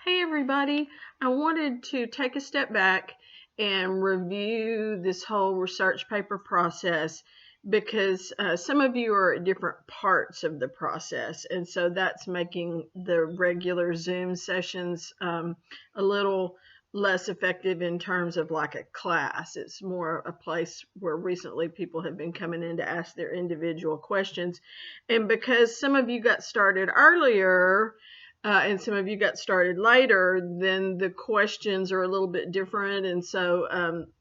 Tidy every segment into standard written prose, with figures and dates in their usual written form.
Hey everybody, I wanted to take a step back and review this whole research paper process because some of you are at different parts of the process, and so that's making the regular Zoom sessions a little less effective in terms of like a class. It's more a place where recently people have been coming in to ask their individual questions, and because some of you got started earlier, and some of you got started later, then the questions are a little bit different. And so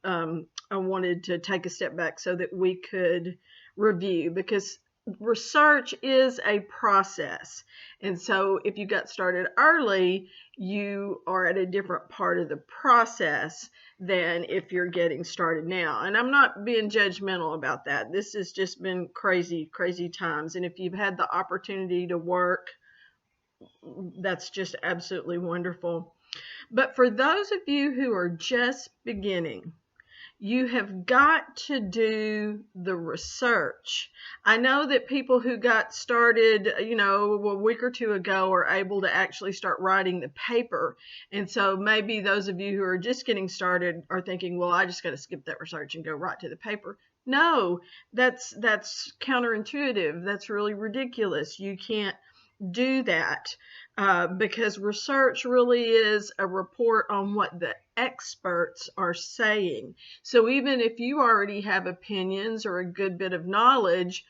I wanted to take a step back so that we could review, because research is a process. And so if you got started early, you are at a different part of the process than if you're getting started now. And I'm not being judgmental about that. This has just been crazy, crazy times. And if you've had the opportunity to work, that's just absolutely wonderful. But for those of you who are just beginning, you have got to do the research. I know that people who got started, a week or two ago are able to actually start writing the paper. And so maybe those of you who are just getting started are thinking, well, I just got to skip that research and go right to the paper. No, that's counterintuitive. That's really ridiculous. You can't do that because research really is a report on what the experts are saying. So even if you already have opinions or a good bit of knowledge,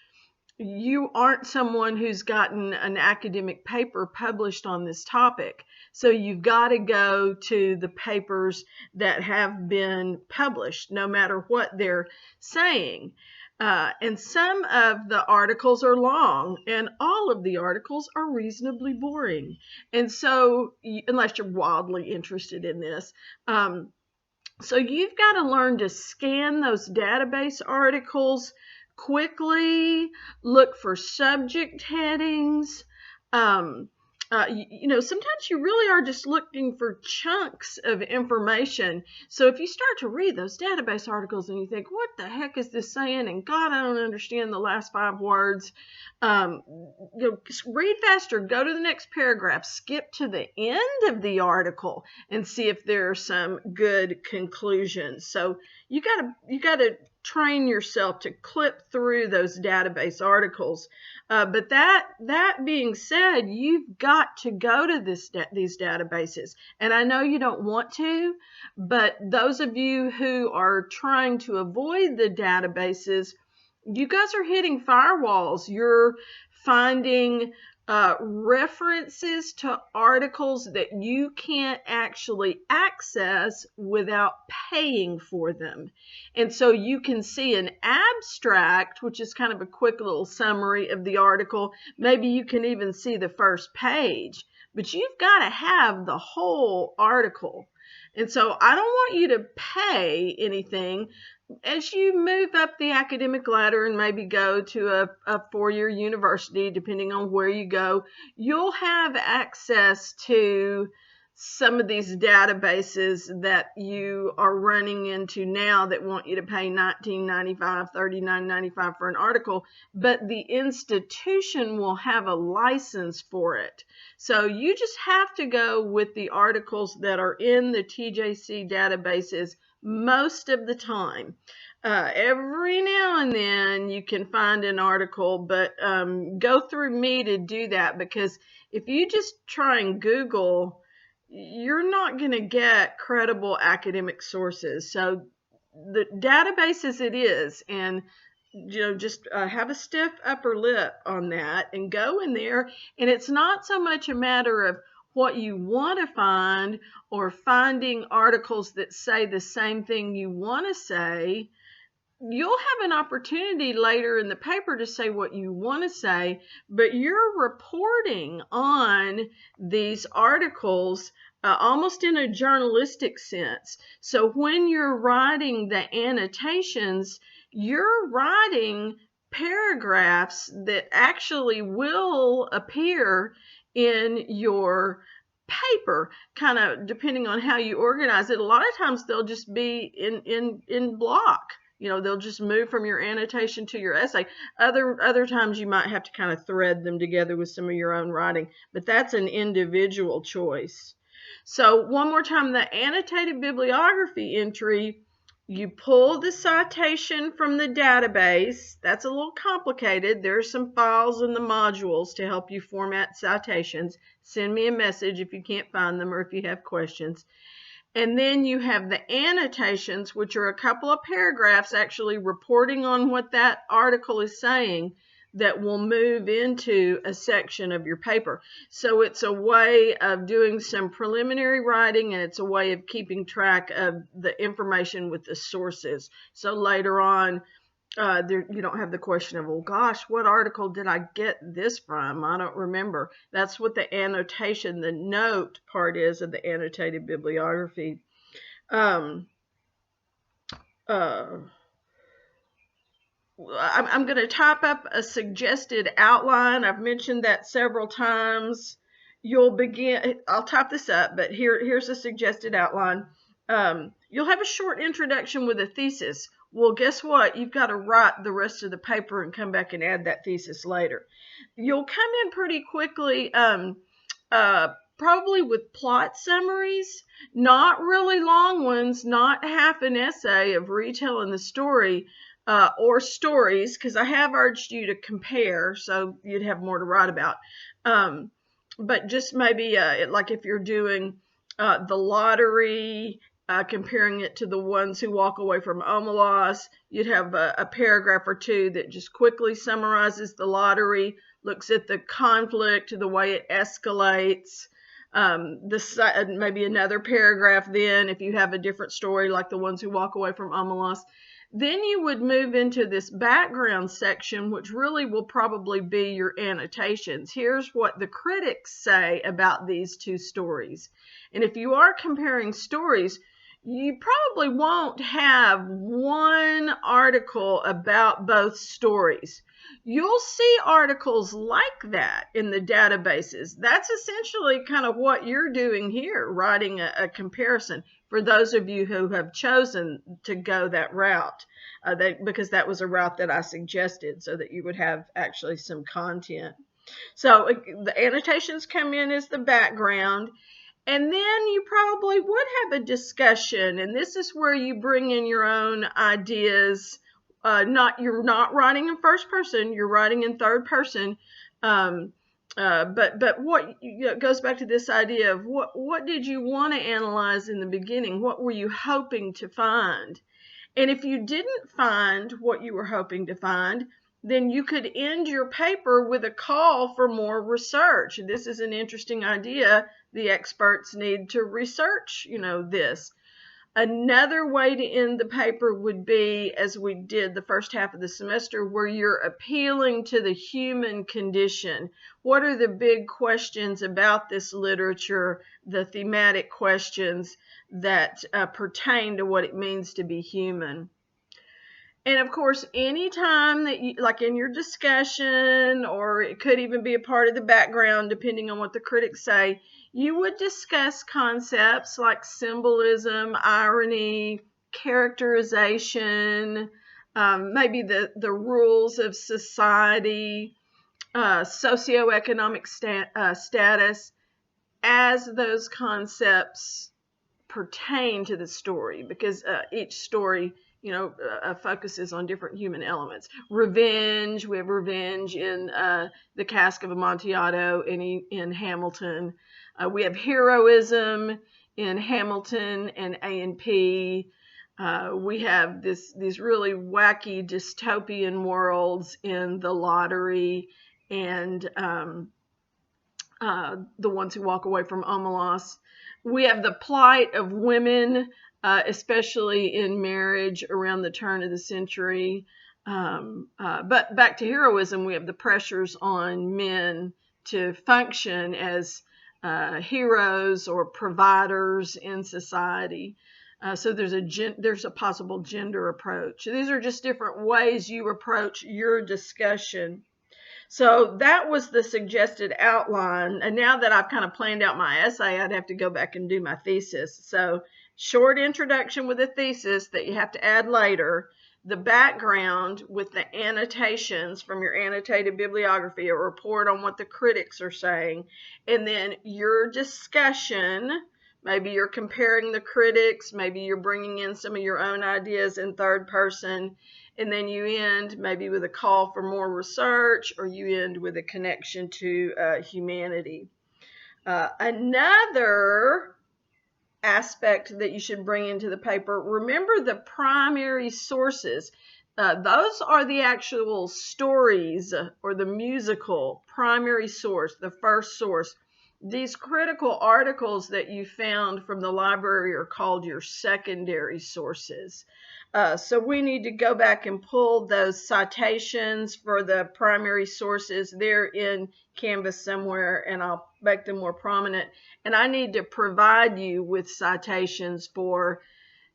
you aren't someone who's gotten an academic paper published on this topic. So you've got to go to the papers that have been published, no matter what they're saying. And some of the articles are long, and all of the articles are reasonably boring. And so, unless you're wildly interested in this, so you've got to learn to scan those database articles quickly, look for subject headings. Sometimes you really are just looking for chunks of information. So if you start to read those database articles and you think, what the heck is this saying? And God, I don't understand the last 5 words. Read faster, go to the next paragraph, skip to the end of the article and see if there are some good conclusions. So you gotta train yourself to clip through those database articles. But that being said, you've got to go to these databases. And I know you don't want to, but those of you who are trying to avoid the databases, you guys are hitting firewalls. You're finding references to articles that you can't actually access without paying for them. And so you can see an abstract, which is kind of a quick little summary of the article. Maybe you can even see the first page, but you've got to have the whole article. And so I don't want you to pay anything. As you move up the academic ladder and maybe go to a 4-year university, depending on where you go, you'll have access to some of these databases that you are running into now that want you to pay $19.95, $39.95 for an article, but the institution will have a license for it. So you just have to go with the articles that are in the TJC databases most of the time. Every now and then you can find an article, but go through me to do that, because if you just try and Google, you're not going to get credible academic sources. So the databases it is, and just have a stiff upper lip on that and go in there. And it's not so much a matter of what you want to find or finding articles that say the same thing you want to say. You'll have an opportunity later in the paper to say what you want to say, but you're reporting on these articles almost in a journalistic sense. So when you're writing the annotations, you're writing paragraphs that actually will appear in your paper, kind of depending on how you organize it. A lot of times they'll just be in block. They'll just move from your annotation to your essay. Other times you might have to kind of thread them together with some of your own writing, but that's an individual choice. So one more time, the annotated bibliography entry, you pull the citation from the database. That's a little complicated. There's some files in the modules to help you format citations. Send me a message if you can't find them or if you have questions. And then you have the annotations, which are a couple of paragraphs actually reporting on what that article is saying, that will move into a section of your paper. So it's a way of doing some preliminary writing, and it's a way of keeping track of the information with the sources. So later on, you don't have the question of, well, gosh, what article did I get this from? I don't remember. That's what the annotation, the note part is of the annotated bibliography. I'm going to type up a suggested outline. I've mentioned that several times. You'll begin, I'll type this up, but here's a suggested outline. You'll have a short introduction with a thesis. Well, guess what? You've got to write the rest of the paper and come back and add that thesis later. You'll come in pretty quickly, probably with plot summaries, not really long ones, not half an essay of retelling the story, or stories, because I have urged you to compare so you'd have more to write about. But just maybe like if you're doing the lottery, comparing it to the ones who walk away from Omelas, you'd have a paragraph or two that just quickly summarizes the lottery, looks at the conflict, the way it escalates. Maybe another paragraph then if you have a different story like the ones who walk away from Omelas. Then you would move into this background section, which really will probably be your annotations. Here's what the critics say about these two stories. And if you are comparing stories, you probably won't have one article about both stories. You'll see articles like that in the databases. That's essentially kind of what you're doing here, writing a comparison for those of you who have chosen to go that route, because that was a route that I suggested so that you would have actually some content. So the annotations come in as the background. And then you probably would have a discussion, and this is where you bring in your own ideas. You're not writing in first person, you're writing in third person. But what goes back to this idea of what did you want to analyze in the beginning? What were you hoping to find? And if you didn't find what you were hoping to find, then you could end your paper with a call for more research. This is an interesting idea. The experts need to research, this. Another way to end the paper would be, as we did the first half of the semester, where you're appealing to the human condition. What are the big questions about this literature, the thematic questions that pertain to what it means to be human? And of course, anytime that you, like in your discussion, or it could even be a part of the background, depending on what the critics say, you would discuss concepts like symbolism, irony, characterization, maybe the rules of society, socioeconomic status, as those concepts pertain to the story, because each story focuses on different human elements. Revenge, we have revenge in The Cask of Amontillado in Hamilton. We have heroism in Hamilton and A&P. We have these really wacky dystopian worlds in The Lottery and The Ones Who Walk Away from Omelas. We have the plight of women, especially in marriage around the turn of the century. But back to heroism, we have the pressures on men to function as heroes or providers in society. So there's a possible gender approach. These are just different ways you approach your discussion. So that was the suggested outline. And now that I've kind of planned out my essay, I'd have to go back and do my thesis. So short introduction with a thesis that you have to add later. the background with the annotations from your annotated bibliography, a report on what the critics are saying, and then your discussion. Maybe you're comparing the critics, maybe you're bringing in some of your own ideas in third person, and then you end maybe with a call for more research, or you end with a connection to humanity. Another aspect that you should bring into the paper, remember the primary sources. Those are the actual stories or the musical primary source, the first source. These critical articles that you found from the library are called your secondary sources. So we need to go back and pull those citations for the primary sources. They're in Canvas somewhere, and I'll make them more prominent. And I need to provide you with citations for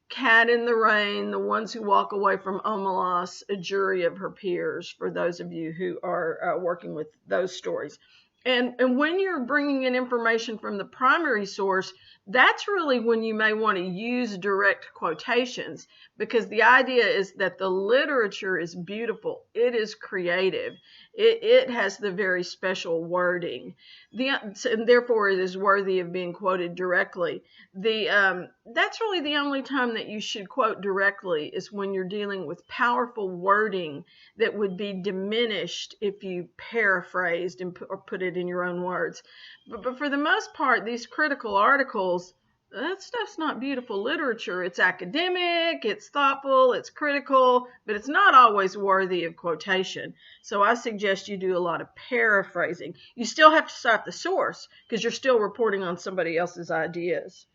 Cat in the Rain, The Ones Who Walk Away from Omelas, A Jury of Her Peers, for those of you who are working with those stories. And when you're bringing in information from the primary source, that's really when you may want to use direct quotations, because the idea is that the literature is beautiful. It is creative. It has the very special wording, and therefore it is worthy of being quoted directly. That's really the only time that you should quote directly, is when you're dealing with powerful wording that would be diminished if you paraphrased or put it in your own words. But for the most part, these critical articles, that stuff's not beautiful literature. It's academic, it's thoughtful, it's critical, but it's not always worthy of quotation. So I suggest you do a lot of paraphrasing. You still have to cite the source, because you're still reporting on somebody else's ideas.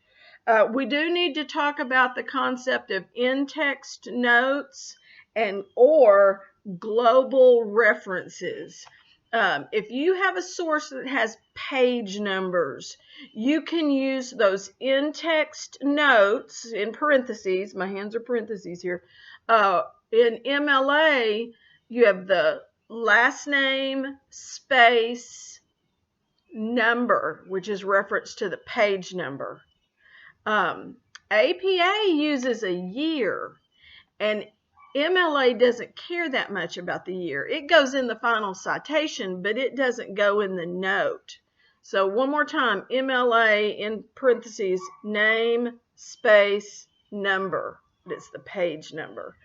We do need to talk about the concept of in-text notes or global references. If you have a source that has page numbers, you can use those in-text notes, in parentheses, my hands are parentheses here. In MLA, you have the last name, space, number, which is reference to the page number. APA uses a year, and MLA doesn't care that much about the year. It goes in the final citation, but it doesn't go in the note. So one more time, MLA in parentheses, name, space, number. It's the page number.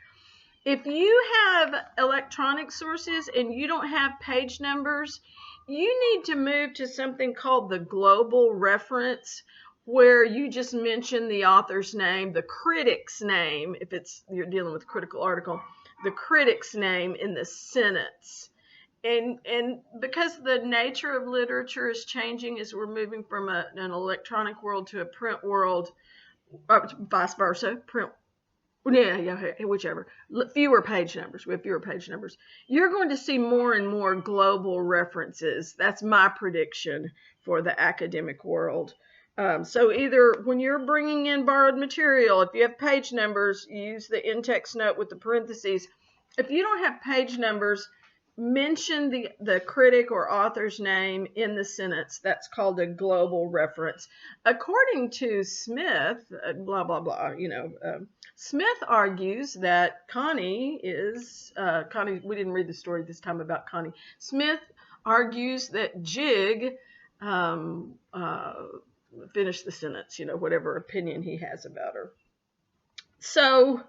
If you have electronic sources and you don't have page numbers, you need to move to something called the global reference, where you just mention the author's name, the critic's name, if you're dealing with a critical article, the critic's name in the sentence. And because the nature of literature is changing as we're moving from an electronic world to a print world, or vice versa, whichever. Fewer page numbers. We have fewer page numbers. You're going to see more and more global references. That's my prediction for the academic world. So either when you're bringing in borrowed material, if you have page numbers, use the in-text note with the parentheses. If you don't have page numbers, mention the critic or author's name in the sentence. That's called a global reference. According to Smith, blah, blah, blah, Smith argues that Connie, we didn't read the story this time about Connie. Smith argues that Jig, finish the sentence, whatever opinion he has about her. So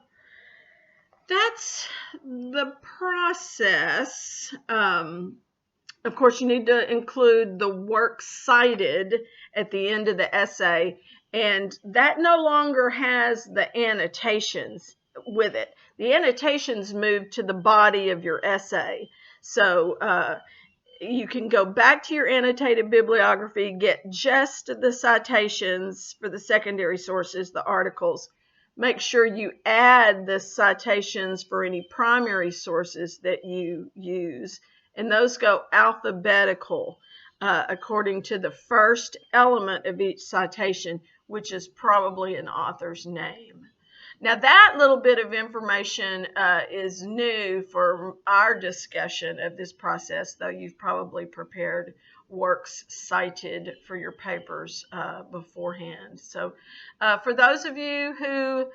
that's the process. Of course, you need to include the work cited at the end of the essay, and that no longer has the annotations with it. The annotations move to the body of your essay. So you can go back to your annotated bibliography, get just the citations for the secondary sources, the articles. Make sure you add the citations for any primary sources that you use, and those go alphabetical according to the first element of each citation, which is probably an author's name. Now, that little bit of information is new for our discussion of this process, though you've probably prepared works cited for your papers beforehand. So for those of you who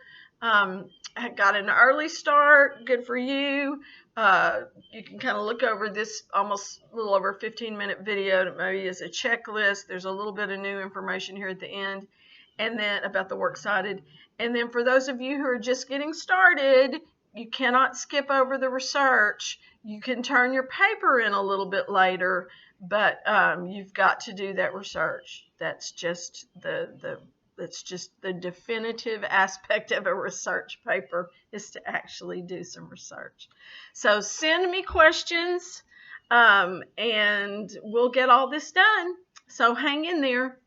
got an early start. Good for you. You can kind of look over this almost a little over 15-minute video that maybe is a checklist. There's a little bit of new information here at the end, and then about the works cited. And then for those of you who are just getting started, you cannot skip over the research. You can turn your paper in a little bit later, but you've got to do that research. That's just that's just the definitive aspect of a research paper, is to actually do some research. So send me questions, and we'll get all this done. So hang in there.